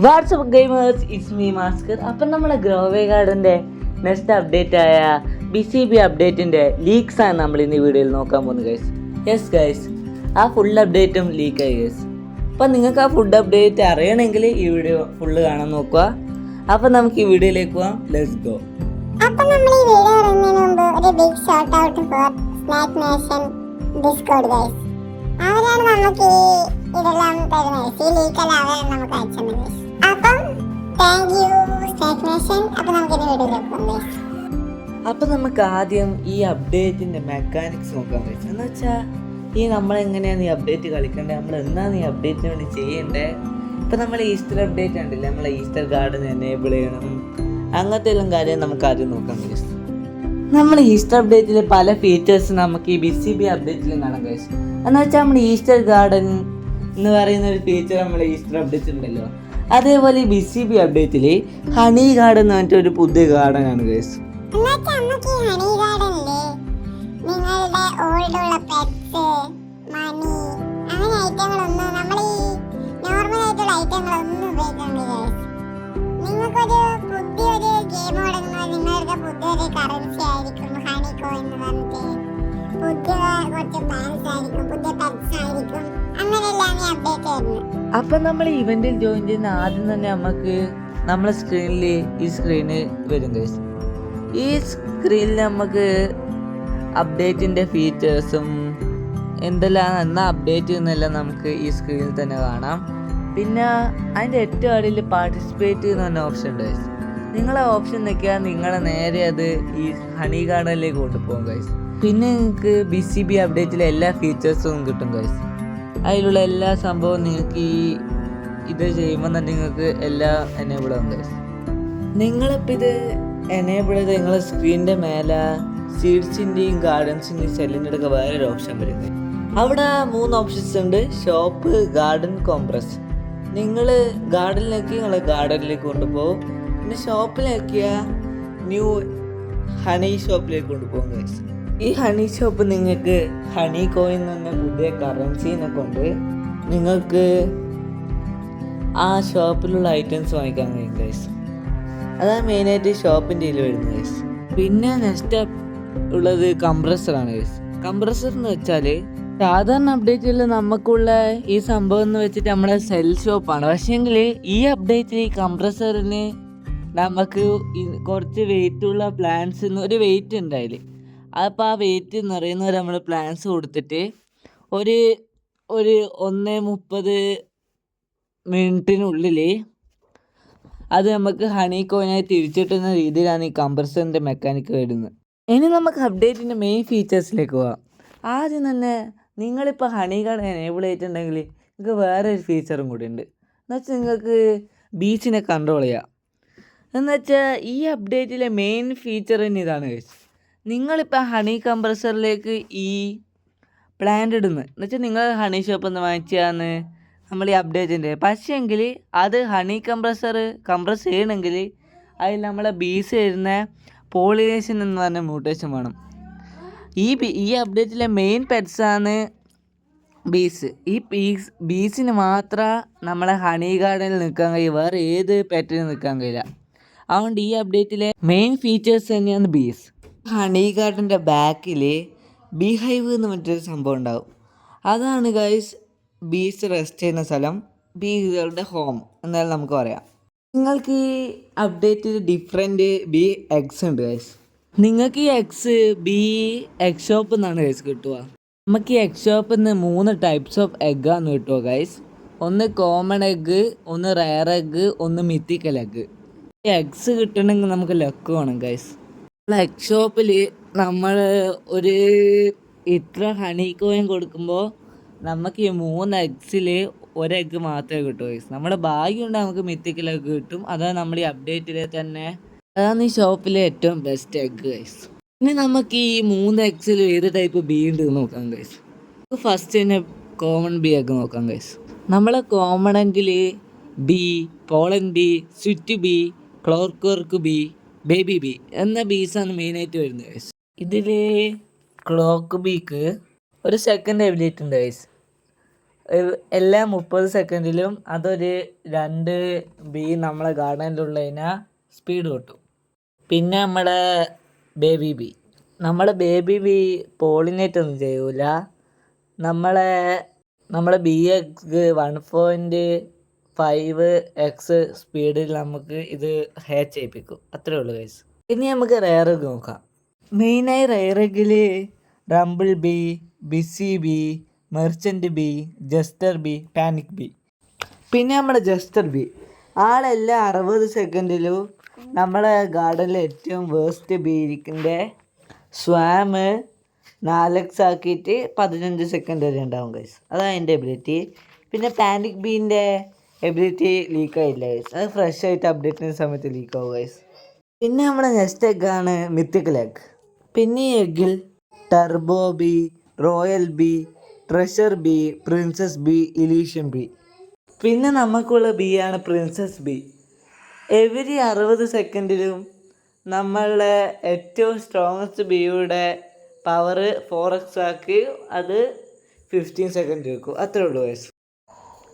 WhatsApp gamers, it's me Masker. അപ്പം നമ്മളെ grow a ഗാർഡൻ്റെ നെക്സ്റ്റ് അപ്ഡേറ്റ് ആയ BCB അപ്ഡേറ്റിൻ്റെ ലീക്സാണ് നമ്മൾ ഇന്ന് ഈ വീഡിയോയിൽ നോക്കാൻ പോകുന്നത് ഗൈസ്. യെസ് ഗൈസ്, ആ ഫുൾ അപ്ഡേറ്റും ലീക്കായി ഗൈസ്. അപ്പം നിങ്ങൾക്ക് ആ ഫുഡ് അപ്ഡേറ്റ് അറിയണമെങ്കിൽ ഈ വീഡിയോ ഫുള്ള് കാണാൻ നോക്കുക. അപ്പം നമുക്ക് ഈ വീഡിയോയിലേക്ക് പോവാം. Let's go. അപ്പോൾ നമ്മൾ ഈ വീഡിയോ ഇറങ്ങുന്നതിന് മുമ്പ് ഒരു big shout out for Snack Nation Discord guys. അവരാണ് നമുക്ക് ഇതെല്ലാം തരുന്നത്. ഈ ലീക്കെല്ലാം അവരാണ് നമുക്ക് അയച്ചത് ഗൈസ്. അപ്പം താങ്ക് യു സ്നാക്ക് നേഷൻ. അപ്പോൾ നമുക്ക് ഇനി വീഡിയോയിലേക്ക് പോകാം ഗൈസ്. അപ്പം നമുക്ക് ആദ്യം ഈ അപ്ഡേറ്റിൻ്റെ മെക്കാനിക്സ് നോക്കാൻ പറ്റും. എന്ന് വെച്ചാൽ ഈ നമ്മളെങ്ങനെയാണ് ഈ അപ്ഡേറ്റ് കളിക്കേണ്ടത്, നമ്മൾ എന്താണ് ഈ അപ്ഡേറ്റിന് വേണ്ടി ചെയ്യേണ്ടത്. ഇപ്പം നമ്മൾ ഈസ്റ്റർ അപ്ഡേറ്റ് ഉണ്ടല്ലേ, നമ്മളെ ഈസ്റ്റർ ഗാർഡൻ എനേബിൾ ചെയ്യണം, അങ്ങനത്തെ എല്ലാം കാര്യം നമുക്ക് ആദ്യം നോക്കാൻ കഴിയും. നമ്മൾ ഈസ്റ്റർ അപ്ഡേറ്റിൽ പല ഫീച്ചേഴ്സ് നമുക്ക് ഈ BCB അപ്ഡേറ്റിലും കാണാൻ കഴിയും. എന്ന് വെച്ചാൽ നമ്മൾ ഈസ്റ്റർ ഗാർഡൻ എന്ന് പറയുന്ന ഒരു ഫീച്ചർ നമ്മൾ ഈസ്റ്റർ അപ്ഡേറ്റ് ഉണ്ടല്ലോ, അതേപോലെ ഈ BCB അപ്ഡേറ്റിൽ ഹണി ഗാർഡൻ എന്ന് പറഞ്ഞിട്ട് ഒരു പുതിയ ഗാർഡൻ ആണ് ഗൈസ്. നിങ്ങളുടെ ഓൾഡുള്ള പെറ്റ്സ്, മണി, അങ്ങനെ ഐറ്റങ്ങളൊന്നും നമ്മൾ ഈ നോർമൽ ആയിട്ടുള്ള ഐറ്റങ്ങളൊന്നും ഉപയോഗിക്കുന്നില്ല. നിങ്ങൾക്കൊരു പുതിയൊരു ഗെയിം തുടങ്ങുന്നത് നിങ്ങളുടെ പുതിയൊരു കറൻസി ആയിരിക്കും ഹണി കോയിൻ എന്ന് പറഞ്ഞിട്ട്, പുതിയ കുറച്ച് പ്ലാൻസ് ആയിരിക്കും, പുതിയ പെറ്റ്സ് ആയിരിക്കും, അങ്ങനെയെല്ലാം ഈ അപ്ഡേറ്റ് വരുന്നത്. അപ്പം നമ്മൾ ഇവന്റിൽ ജോയിൻ ചെയ്യുന്ന ആദ്യം തന്നെ നമുക്ക് നമ്മളെ സ്ക്രീനിൽ ഈ സ്ക്രീന് വരും ഗൈസ്. ഈ സ്ക്രീനിൽ നമുക്ക് അപ്ഡേറ്റിൻ്റെ ഫീച്ചേഴ്സും എന്തെല്ലാം എന്നാ അപ്ഡേറ്റ് എന്നെല്ലാം നമുക്ക് ഈ സ്ക്രീനിൽ തന്നെ കാണാം. പിന്നെ അതിൻ്റെ ഏറ്റവും അടിയിൽ പാർട്ടിസിപ്പേറ്റ് എന്ന് പറഞ്ഞ ഓപ്ഷൻ ഉണ്ട് ഗൈസ്. നിങ്ങളെ ഓപ്ഷൻ നിൽക്കുക, നിങ്ങളെ നേരെ അത് ഈ ഹണി ഗാർഡനിലേക്ക് കൊണ്ടുപോകും ഗൈസ്. പിന്നെ നിങ്ങൾക്ക് BCB അപ്ഡേറ്റിലെ എല്ലാ ഫീച്ചേഴ്സും കിട്ടും ഗൈസ്. അതിലുള്ള എല്ലാ സംഭവവും നിങ്ങൾക്ക് ഇത് ചെയ്യുമ്പോൾ തന്നെ നിങ്ങൾക്ക് എല്ലാം എനേബിൾ ആവും ഗൈസ്. നിങ്ങളിപ്പോൾ ഇത് എനേബിൾ ചെയ്ത് നിങ്ങളെ സ്ക്രീനിൻ്റെ മേലെ സീഡ്സിൻ്റെയും ഗാർഡൻസിൻ്റെയും സെല്ലിൻ്റെ അടുക്ക വേറൊരു ഓപ്ഷൻ വരുന്നത്. അവിടെ 3 ഓപ്ഷൻസ് ഉണ്ട്: ഷോപ്പ്, ഗാർഡൻ, കോംപ്രസ്. നിങ്ങൾ ഗാർഡനിലേക്ക് നിങ്ങളെ ഗാർഡനിലേക്ക് കൊണ്ടുപോകും. പിന്നെ ഷോപ്പിലേക്കിയ ന്യൂ ഹണി ഷോപ്പിലേക്ക് കൊണ്ടുപോകും ഗൈസ്. ഈ ഹണി ഷോപ്പ് നിങ്ങൾക്ക് ഹണി കോയിൻ എന്ന പുതിയ കറൻസീനെ കൊണ്ട് നിങ്ങൾക്ക് ആ ഷോപ്പിലുള്ള ഐറ്റംസ് വാങ്ങിക്കാൻ കഴിയും ഗൈസ്. അതാണ് മെയിനായിട്ട് ഷോപ്പിൻ്റെ ഇതിൽ വരുന്നത് ഗൈസ്. പിന്നെ നെക്സ്റ്റ് ഉള്ളത് കംപ്രസറാണ് ഗൈസ്. കംപ്രസർ എന്ന് വെച്ചാൽ സാധാരണ അപ്ഡേറ്റിൽ നമുക്കുള്ള ഈ സംഭവം എന്ന് വെച്ചിട്ട് നമ്മുടെ സെൽ ഷോപ്പാണ്. പക്ഷേങ്കിൽ ഈ അപ്ഡേറ്റിൽ ഈ കംപ്രസറിന് നമുക്ക് കുറച്ച് വെയിറ്റുള്ള പ്ലാൻസ് ഒരു വെയിറ്റ് ഉണ്ട് അതിൽ. അപ്പോൾ ആ വെയിറ്റ് എന്ന് പറയുന്നത് നമ്മൾ പ്ലാൻസ് കൊടുത്തിട്ട് ഒരു 1:30 മിനിറ്റിനുള്ളിൽ അത് നമുക്ക് ഹണി കോയിനായി തിരിച്ചിട്ടുന്ന രീതിയിലാണ് ഈ കംപ്രസറിൻ്റെ മെക്കാനിക്ക് വരുന്നത്. ഇനി നമുക്ക് അപ്ഡേറ്റിൻ്റെ മെയിൻ ഫീച്ചേഴ്സിലേക്ക് പോകാം. ആദ്യം തന്നെ നിങ്ങളിപ്പോൾ ഹണി ഗാർഡൻ എനേബിൾ ചെയ്തിട്ടുണ്ടെങ്കിൽ നിങ്ങൾക്ക് വേറൊരു ഫീച്ചറും കൂടി ഉണ്ട്. എന്നുവെച്ചാൽ നിങ്ങൾക്ക് ബീച്ചിനെ കൺട്രോൾ ചെയ്യാം. എന്നുവെച്ചാൽ ഈ അപ്ഡേറ്റിലെ മെയിൻ ഫീച്ചർ തന്നെ ഇതാണ് ഗൈസ്. നിങ്ങളിപ്പോൾ ഹണി കംപ്രസറിലേക്ക് ഈ പ്ലാന്റ് ഇടുന്നത് എന്നുവെച്ചാൽ നിങ്ങൾ ഹണി ഷോപ്പിൽ നിന്ന് വാങ്ങിച്ചാന്ന് നമ്മൾ ഈ അപ്ഡേറ്റിൻ്റെ. പക്ഷേങ്കിൽ അത് ഹണി കംപ്രസ് ചെയ്യണമെങ്കിൽ അതിൽ നമ്മളെ ബീസ് വരുന്ന പോളിനേഷൻ എന്ന് പറഞ്ഞ മ്യൂട്ടേഷൻ വേണം. ഈ അപ്ഡേറ്റിലെ മെയിൻ പെറ്റ്സാണ് ബീസ്. ഈ ബീസിന് മാത്രമേ നമ്മളെ ഹണി ഗാർഡനിൽ നിൽക്കാൻ കഴിയും, വേറെ ഏത് പെറ്റിനും നിൽക്കാൻ കഴിയില്ല. അതുകൊണ്ട് ഈ അപ്ഡേറ്റിലെ മെയിൻ ഫീച്ചേഴ്സ് തന്നെയാണ് ബീസ്. ഹണി ഗാർഡൻ്റെ ബാക്കിൽ ബീഹൈവ് എന്ന് പറഞ്ഞൊരു സംഭവം ഉണ്ടാവും. അതാണ് ഗൈസ് ബീസ് റെസ്റ്റ് ചെയ്യുന്ന സ്ഥലം, ബീകളുടെ ഹോം എന്നാലും നമുക്ക് പറയാം. നിങ്ങൾക്ക് ഈ അപ്ഡേറ്റിൽ ഡിഫറെൻറ്റ് ബി എഗ്സ് ഉണ്ട് ഗൈസ്. നിങ്ങൾക്ക് ഈ എഗ് ഷോപ്പ് എന്നാണ് ഗൈസ് കിട്ടുക. നമുക്ക് ഈ എഗ് ഷോപ്പിൽ നിന്ന് 3 ടൈപ്സ് ഓഫ് എഗ്ഗാണ് കിട്ടുക ഗൈസ്. ഒന്ന് കോമൺ എഗ്ഗ്, ഒന്ന് റയർ എഗ്ഗ്, ഒന്ന് മിത്തിക്കൽ എഗ്ഗ്. ഈ എഗ്സ് കിട്ടണമെങ്കിൽ നമുക്ക് ലക്ക് വേണം ഗൈസ്. എഗ് ഷോപ്പിൽ നമ്മൾ ഒരു ഇത്ര ഹണി കോയിൻ കൊടുക്കുമ്പോൾ നമുക്ക് ഈ 3 എഗ്സിൽ 1 എഗ്ഗ് മാത്രമേ കിട്ടൂ ഗൈസ്. നമ്മുടെ ഭാഗ്യമുണ്ട് നമുക്ക് മിത്തിക്കൽ എഗ്ഗ് കിട്ടും. അതാണ് നമ്മൾ ഈ അപ്ഡേറ്റിൽ തന്നെ, അതാണ് ഈ ഷോപ്പിലെ ഏറ്റവും ബെസ്റ്റ് എഗ്ഗ് ഗൈസ്. ഇനി നമുക്ക് ഈ 3 എഗ്സിൽ ഏത് ടൈപ്പ് ബി ഉണ്ട് നോക്കാം ഗൈസ്. ഫസ്റ്റ് തന്നെ കോമൺ ബി എഗ്ഗ് നോക്കാം ഗൈസ്. നമ്മളെ കോമൺ എങ്കിൽ bee, pollen bee, sweet bee, clock bee, baby bee എന്ന ബീസാണ് മെയിനായിട്ട് വരുന്നത് ഗൈസ്. ഇതിൽ ക്ലോക്ക് ബീക്ക് ഒരു സെക്കൻഡ് എബിലിറ്റി ഉണ്ട് ഗൈസ്. എല്ലാ 30 സെക്കൻഡിലും അതൊരു 2 ബി നമ്മളെ ഗാർഡനിലുള്ളതിനെ സ്പീഡ് കിട്ടും. പിന്നെ baby B baby B pollinate ഒന്നും ചെയ്യൂല. നമ്മളെ ബി എഗ് 1.5x സ്പീഡിൽ നമുക്ക് ഇത് ഹാച്ച് ചെയ്യിപ്പിക്കും. അത്രേ ഉള്ളൂ ഗൈസ്. ഇനി നമുക്ക് റെയർ എഗ് നോക്കാം. മെയിനായി റെയർ എഗ്ഗിൽ rumble bee, busy bee, merchant bee, jester bee, panic bee. പിന്നെ ജസ്റ്റർ ബി ആളെല്ലാം 60 സെക്കൻഡിലും നമ്മളെ ഗാർഡനിലെ ഏറ്റവും വേസ്റ്റ് ബീരിക്കിൻ്റെ സ്വാം 4x ആക്കിയിട്ട് 15 സെക്കൻഡ് വരെ ഉണ്ടാവും ഗൈസ്. അതാണ് അതിൻ്റെ എബിലിറ്റി. പിന്നെ പാനിക് ബീൻ്റെ എബിലിറ്റി ലീക്കായില്ല ഗൈസ്. അത് ഫ്രഷ് ആയിട്ട് അപ്ഡേറ്റ് ചെയ്യുന്ന സമയത്ത് ലീക്കാവും ഗൈസ്. പിന്നെ നെക്സ്റ്റ് എഗ്ഗാണ് മിത്തിക്കൽ എഗ്. പിന്നെ ഈ എഗ്ഗിൽ turbo bee, royal bee, treasure bee, princess bee, Elysian bee. പിന്നെ നമുക്കുള്ള ബി ആണ് പ്രിൻസസ് ബി. എവരി 60 സെക്കൻഡിലും നമ്മളുടെ ഏറ്റവും സ്ട്രോങ്ങസ്റ്റ് ബിയുടെ പവർ 4x ആക്കി അത് 15 സെക്കൻഡ് വെക്കും. അത്രേ ഉള്ളൂ ഗൈസ്.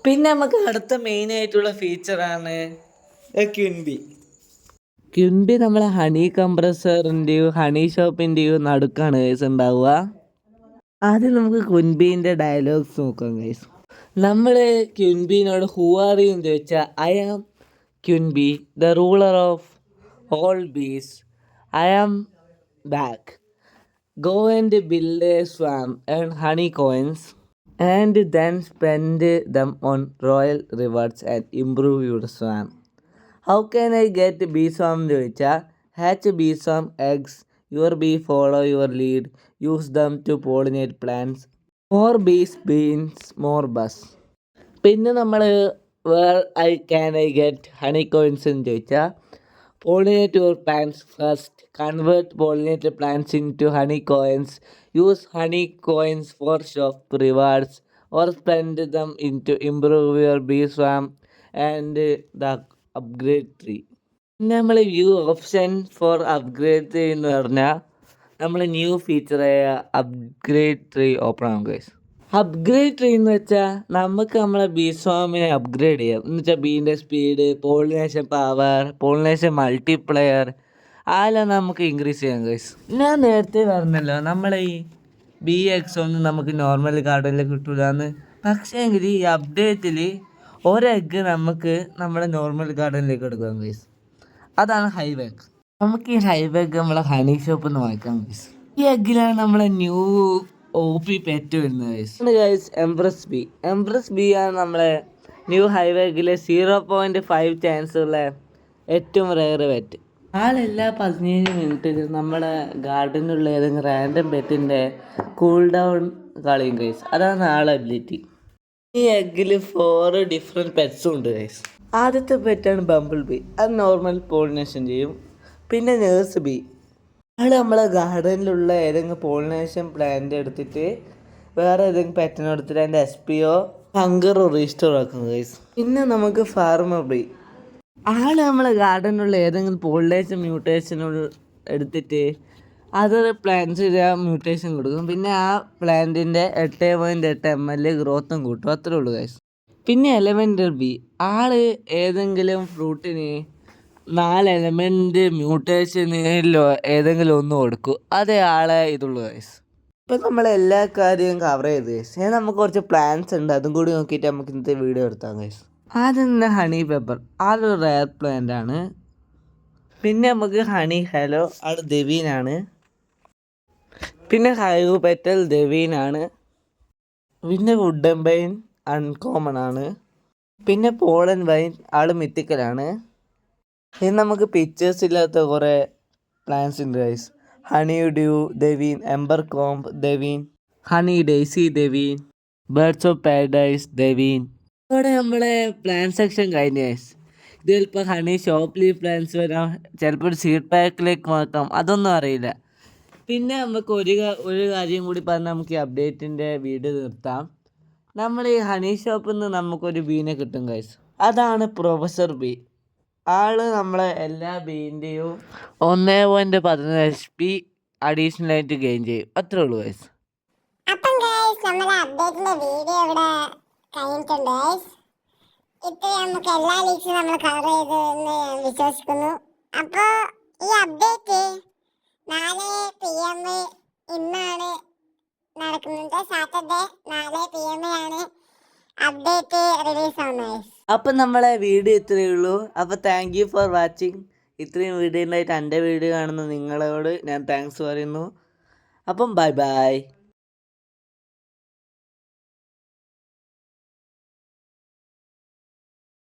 പിന്നെ നമുക്ക് അടുത്ത മെയിനായിട്ടുള്ള ഫീച്ചറാണ് ക്വിൻബി. ക്വിൻബി നമ്മളെ ഹണി കംപ്രസറിൻ്റെയോ ഹണി ഷോപ്പിൻ്റെയോ നടുക്കാണ് ഗൈസ് ഉണ്ടാവുക. ആദ്യം നമുക്ക് ക്വിൻബീൻ്റെ ഡയലോഗ്സ് നോക്കാം ഗൈസ്. നമ്മൾ ക്വിൻബീനോട് ഹൂ ആർ യു എന്ന് ചോദിച്ചാൽ I am queen bee, the ruler of all bees. I am back. Go and build a swarm, earn honey coins, and then spend them on royal rewards and improve your swarm. How can I get bee swarm എന്ന് ചോദിച്ചാൽ hatch bee swarm eggs, your bee follow your lead, use them to pollinate plants. More bees means more buzz. പിന്നെ where can I get honey coins എന്ന് ചോദിച്ചാൽ pollinate your plants first. Convert pollinated plants into honey coins. Use honey coins for shop rewards or spend them into improve your bee swarm and the upgrade tree. പിന്നെ view option for upgrade tree എന്ന് പറഞ്ഞാൽ new ഫീച്ചറായ upgrade tree open ആകും guys. Upgrade tree എന്ന് വെച്ചാൽ നമുക്ക് നമ്മളെ B സ്വാമിനെ upgrade ചെയ്യാം. എന്ന് വെച്ചാൽ ബീൻ്റെ speed, pollination power, pollination multiplayer അതെല്ലാം നമുക്ക് ഇൻക്രീസ് ചെയ്യാം ഗൈസ്. ഞാൻ നേരത്തെ പറഞ്ഞല്ലോ ഈ ബി എക്സ് ഒന്നും നമുക്ക് നോർമൽ ഗാർഡനിൽ കിട്ടൂല എന്ന്. പക്ഷേ എങ്കിൽ ഈ അപ്ഡേറ്റിൽ ഒരെഗ്ഗ് നമുക്ക് നമ്മുടെ നോർമൽ ഗാർഡനിലേക്ക് എടുക്കാം ഗൈസ്. അതാണ് ഹൈവെഗ്. നമുക്ക് ഈ ഹൈവെഗ് നമ്മളെ ഹണി ഷോപ്പിൽ നിന്ന് വാങ്ങിക്കാം ഗൈസ്. ഈ എഗ്ഗിലാണ് നമ്മളെ ന്യൂ OP പെറ്റ് വരുന്നത് ഗൈസ്. എംപ്രസ് ബി ആണ് നമ്മളെ ന്യൂ ഹൈവേഗിലെ 0.5 ചാൻസ് ഉള്ള ഏറ്റവും റെയർ പെറ്റ്. ആളെല്ലാ 15 മിനിറ്റിലും നമ്മുടെ ഗാർഡനിലുള്ള ഏതെങ്കിലും റാൻഡം പെറ്റിൻ്റെ കൂൾ ഡൗൺ കളിയും ഗൈസ്. അതാണ് ആളെ എബിലിറ്റി. ഈ എഗ്ഗിൽ 4 ഡിഫറെൻറ്റ് പെറ്റ്സും ഉണ്ട് ഗൈസ്. ആദ്യത്തെ പെറ്റാണ് ബംബിൾ ബി. അത് നോർമൽ പോളിനേഷൻ ചെയ്യും. പിന്നെ നേഴ്സ് ബി. നമ്മളെ ഗാർഡനിലുള്ള ഏതെങ്കിലും പോളിനേഷൻ പ്ലാന്റ് എടുത്തിട്ട് വേറെ ഏതെങ്കിലും പെറ്റിനെ എടുത്തിട്ട് അതിൻ്റെ SPO ഹങ്കറോ റീസ്റ്റോർ ആക്കുന്നത് ഗൈസ്. പിന്നെ നമുക്ക് ഫാർമർ ബി. നമ്മളെ ഗാർഡനിലുള്ള ഏതെങ്കിലും പോളിനേഷൻ മ്യൂട്ടേഷൻ എടുത്തിട്ട് അതർ പ്ലാന്റ്സിന് മ്യൂട്ടേഷൻ കൊടുക്കും. പിന്നെ ആ പ്ലാന്റിൻ്റെ 8.8 ml ഗ്രോത്തും കൂട്ടും. അത്രേ ഉള്ളൂ ഗൈസ്. പിന്നെ എലമെൻ്റൽ ബി. ഏതെങ്കിലും ഫ്രൂട്ടിന് 4 എലമെൻറ്റ് മ്യൂട്ടേഷനിലോ ഏതെങ്കിലും ഒന്ന് കൊടുക്കും. അതേ ഇതുള്ളൂ ഗൈസ്. ഇപ്പം നമ്മളെല്ലാ കാര്യവും കവർ ചെയ്ത് ഗൈസ്. നമുക്ക് കുറച്ച് പ്ലാന്റ്സ് ഉണ്ട്, അതും കൂടി നോക്കിയിട്ട് നമുക്ക് ഇന്നത്തെ വീഡിയോ എടുത്താം ഗൈസ്. ആദ്യം തന്നെ ഹണി പെപ്പർ. അതൊരു റെയർ പ്ലാന്റ് ആണ്. പിന്നെ നമുക്ക് ഹണി ഹലോ, അത് ദവീനാണ്. പിന്നെ ഹൈവ് പെറ്റൽ ദവീനാണ്. പിന്നെ വുഡൻ വൈൻ അൺകോമൺ ആണ്. പിന്നെ പോളൻ വൈൻ മിത്തിക്കലാണ്. ഇനി നമുക്ക് പിക്ചേഴ്സ് ഇല്ലാത്ത കുറേ പ്ലാന്റ്സ് ഉണ്ട് guys. Honey dew the vine, ember comb the vine, honey daisy the vine, birds of paradise the vine. ഇവിടെ നമ്മളെ പ്ലാന്റ് സെക്ഷൻ കഴിഞ്ഞ ഗൈസ്. ഇത് ചിലപ്പോൾ ഹണി ഷോപ്പ് ലീഫ് പ്ലാന്റ്സ് വരാം, ചിലപ്പോൾ ഒരു സീഡ് പാക്കിലേക്ക് മാറ്റാം, അതൊന്നും അറിയില്ല. പിന്നെ നമുക്ക് ഒരു കാര്യം കൂടി പറഞ്ഞാൽ നമുക്ക് ഈ അപ്ഡേറ്റിൻ്റെ വീഡിയോ നിർത്താം. നമ്മൾ ഈ ഹണി ഷോപ്പിൽ നിന്ന് നമുക്കൊരു ബീനെ കിട്ടും ഗൈസ്. അതാണ് പ്രൊഫസർ ബി. നമ്മളെ എല്ലാ ബീൻ്റെയും 1.15 HP അഡീഷണൽ ആയിട്ട് ഗെയിൻ ചെയ്യും. അത്രേ ഉള്ളൂ ഗൈസ്. അപ്പം ഗൈസ് നമ്മളെ അപ്ഡേറ്റിന്റെ വീഡിയോ ഇവിടെ കഴിഞ്ഞിട്ടുണ്ട് ഗൈസ്. ഇത്ര നമുക്ക് എല്ലാ ലീക്സും നമ്മൾ കവർ ചെയ്തു എന്ന് ഞാൻ വിശ്വസിക്കുന്നു. അപ്പോൾ ഈ അപ്ഡേറ്റ് 4 PM ഇന്നാണ് നടക്കുന്നത്. സാറ്റർഡേ 4 PM ആണ് അപ്ഡേറ്റ് റിലീസ് ആവുന്നത്. അപ്പം നമ്മളെ വീഡിയോ ഇത്രയേ ഉള്ളൂ. അപ്പോൾ താങ്ക് യു ഫോർ വാച്ചിങ്. ഇത്രയും വീഡിയോ ഉണ്ടായിട്ട് എൻ്റെ വീഡിയോ കാണുന്ന നിങ്ങളോട് ഞാൻ താങ്ക്സ് പറയുന്നു. അപ്പം ബൈ ബൈ.